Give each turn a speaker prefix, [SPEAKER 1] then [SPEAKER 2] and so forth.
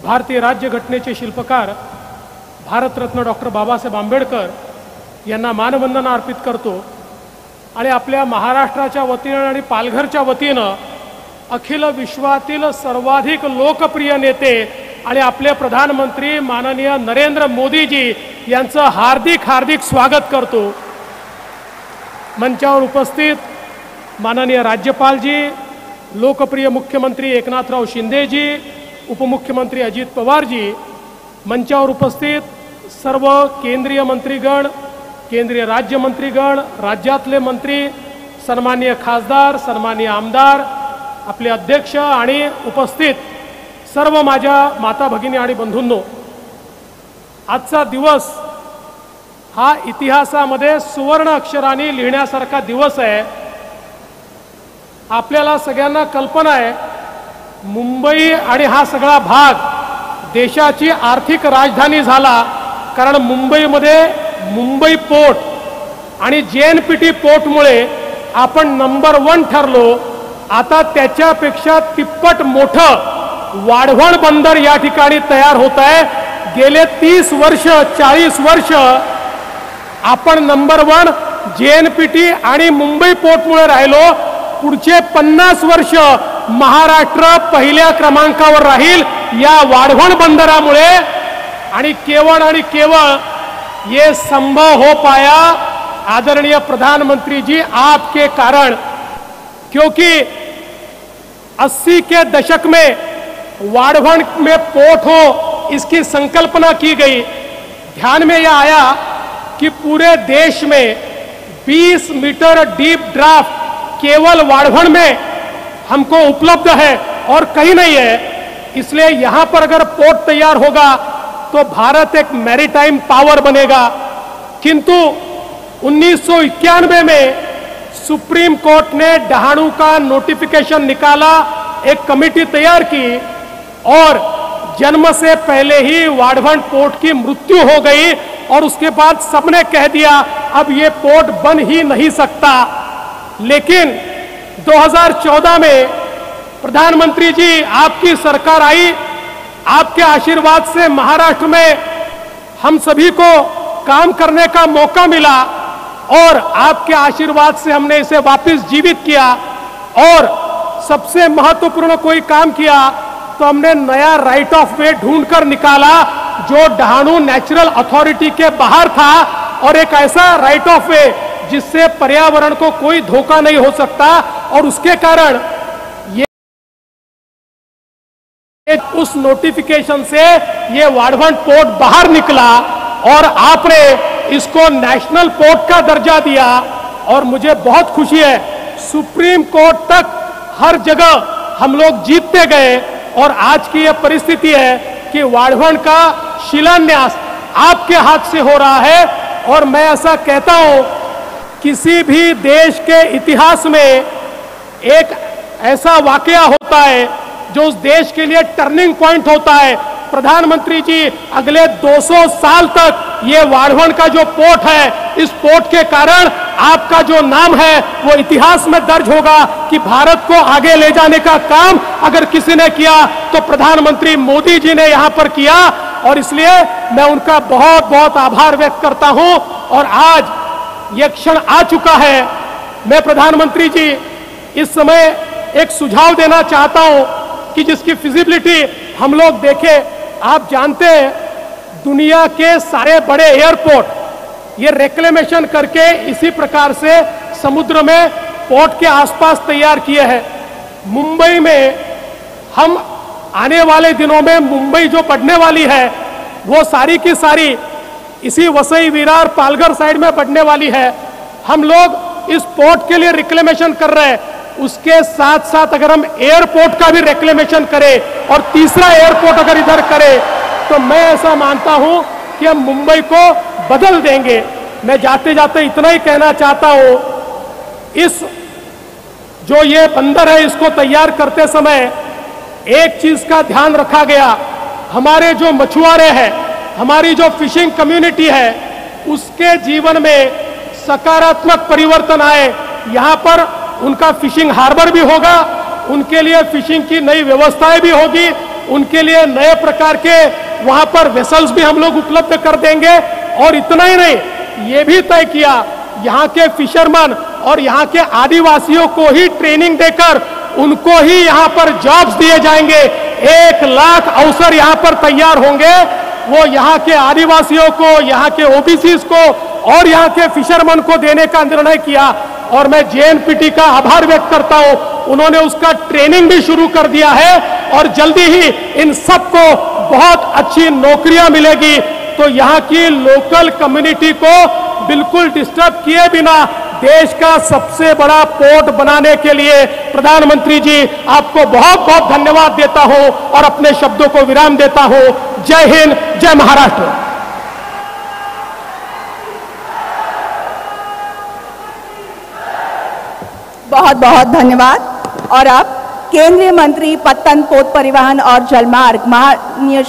[SPEAKER 1] भारतीय राज्यघटनेचे शिल्पकार भारतरत्न डॉक्टर बाबासाहेब आंबेडकर यांना मानवंदना अर्पित करतो आणि आपल्या महाराष्ट्राच्या वतीनं आणि पालघरच्या वतीनं अखिल विश्वातील सर्वाधिक लोकप्रिय नेते आणि आपले प्रधानमंत्री माननीय नरेंद्र मोदीजी यांचं हार्दिक हार्दिक स्वागत करतो। मंचावर उपस्थित माननीय राज्यपालजी, लोकप्रिय मुख्यमंत्री एकनाथराव शिंदेजी, उपमुख्यमंत्री अजित पवारजी, मंचावर उपस्थित सर्व केंद्रीय मंत्रीगण, केंद्रीय राज्यमंत्रीगण, राज्यातले मंत्री, सन्माननीय खासदार, सन्माननीय आमदार, आपले अध्यक्ष आणि उपस्थित सर्व माझ्या माता भगिनी आणि बंधूंनो, आजचा दिवस हा इतिहासामध्ये सुवर्ण अक्षरांनी लिहिण्यासारखा दिवस आहे। आपल्याला सगळ्यांना कल्पना आहे, मुंबई आणि हा सगळा भाग देशाची आर्थिक राजधानी झाला, कारण मुंबईमध्ये मुंबई पोर्ट आणि JNPT पोर्टमुळे आपण नंबर 1 ठरलो। आता त्याच्यापेक्षा तिप्पट मोठं वाढवण बंदर या ठिकाणी तयार होत आहे। गेले 30 वर्ष 40 वर्ष आपण नंबर 1 JNPT आणि मुंबई पोर्टमुळे राहिलो। पुढचे 50 वर्ष महाराष्ट्र पहिल्या क्रमांकावर राहील या वाढवण बंदरामुळे। आणि केवळ ये संभव हो पाया आदरणीय प्रधानमंत्री जी आपके कारण, क्योंकि 80 के दशक में वाढवण में पोर्ट हो इसकी संकल्पना की गई। ध्यान में यह आया कि पूरे देश में 20 मीटर डीप ड्राफ्ट केवल वाढवण में हमको उपलब्ध है और कहीं नहीं है। इसलिए यहां पर अगर पोर्ट तैयार होगा तो भारत एक मैरीटाइम पावर बनेगा। किंतु 1991 में सुप्रीम कोर्ट ने डहाणू का नोटिफिकेशन निकाला, एक कमेटी तैयार की और जन्म से पहले ही वाढवण पोर्ट की मृत्यु हो गई और उसके बाद सबने कह दिया अब ये पोर्ट बन ही नहीं सकता। लेकिन 2014 में प्रधानमंत्री जी आपकी सरकार आई, आपके आशीर्वाद से महाराष्ट्र में हम सभी को काम करने का मौका मिला और आपके आशीर्वाद से हमने इसे वापस जीवित किया। और सबसे महत्वपूर्ण कोई काम किया तो हमने नया राइट ऑफ वे ढूंढकर निकाला जो डहाणू नेचुरल अथॉरिटी के बाहर था, और एक ऐसा राइट ऑफ वे जिससे पर्यावरण को कोई धोखा नहीं हो सकता। और उसके कारण ये उस नोटिफिकेशन से ये वाढवण पोर्ट बाहर निकला और आपने इसको नेशनल पोर्ट का दर्जा दिया। और मुझे बहुत खुशी है, सुप्रीम कोर्ट तक हर जगह हम लोग जीतते गए और आज की यह परिस्थिति है कि वाढवण का शिलान्यास आपके हाथ से हो रहा है। और मैं ऐसा कहता हूं, किसी भी देश के इतिहास में एक ऐसा वाकया होता है जो उस देश के लिए टर्निंग पॉइंट होता है। प्रधानमंत्री जी अगले 200 साल तक ये वाढवण का जो पोर्ट है, इस पोर्ट के कारण आपका जो नाम है वो इतिहास में दर्ज होगा कि भारत को आगे ले जाने का काम अगर किसी ने किया तो प्रधानमंत्री मोदी जी ने यहां पर किया। और इसलिए मैं उनका बहुत बहुत आभार व्यक्त करता हूं। और आज ये क्षण आ चुका है। मैं प्रधानमंत्री जी इस समय एक सुझाव देना चाहता हूं कि जिसकी फिजिबिलिटी हम लोग देखें। आप जानते हैं दुनिया के सारे बड़े एयरपोर्ट ये रेक्लेमेशन करके इसी प्रकार से समुद्र में पोर्ट के आसपास तैयार किए हैं। मुंबई में हम आने वाले दिनों में मुंबई जो बढ़ने वाली है वो सारी की सारी इसी वसई विरार पालघर साइड में बढ़ने वाली है। हम लोग इस पोर्ट के लिए रिक्लेमेशन कर रहे हैं, उसके साथ साथ अगर हम एयरपोर्ट का भी रिक्लेमेशन करें और तीसरा एयरपोर्ट अगर इधर करें तो मैं ऐसा मानता हूं कि हम मुंबई को बदल देंगे। मैं जाते जाते इतना ही कहना चाहता हूं, इस जो ये बंदर है इसको तैयार करते समय एक चीज का ध्यान रखा गया, हमारे जो मछुआरे हैं, हमारी जो फिशिंग कम्युनिटी है उसके जीवन में सकारात्मक परिवर्तन आए। यहाँ पर उनका फिशिंग हार्बर भी होगा, उनके लिए फिशिंग की नई व्यवस्थाएं भी होगी। उनके लिए नए प्रकार के वहां पर वेसल्स भी हम लोग उपलब्ध कर देंगे। और इतना ही नहीं, ये भी तय किया यहाँ के फिशरमैन और यहाँ के आदिवासियों को ही ट्रेनिंग देकर उनको ही यहाँ पर जॉब्स दिए जाएंगे। 1 लाख अवसर यहाँ पर तैयार होंगे। वो यहाँ के आदिवासियों को, यहाँ के ओबीसीज को और यहाँ के फिशरमैन को देने का निर्णय किया। और मैं जेएनपीटी का आभार व्यक्त करता हूँ, उन्होंने उसका ट्रेनिंग भी शुरू कर दिया है और जल्दी ही इन सबको बहुत अच्छी नौकरियां मिलेगी। तो यहाँ की लोकल कम्युनिटी को बिल्कुल डिस्टर्ब किए बिना देश का सबसे बड़ा पोर्ट बनाने के लिए प्रधानमंत्री जी आपको बहुत बहुत धन्यवाद देता हूं और अपने शब्दों को विराम देता हूं। जय हिंद, जय महाराष्ट्र।
[SPEAKER 2] बहुत बहुत धन्यवाद। और अब केंद्रीय मंत्री पत्तन, पोत परिवहन और जलमार्ग माननीय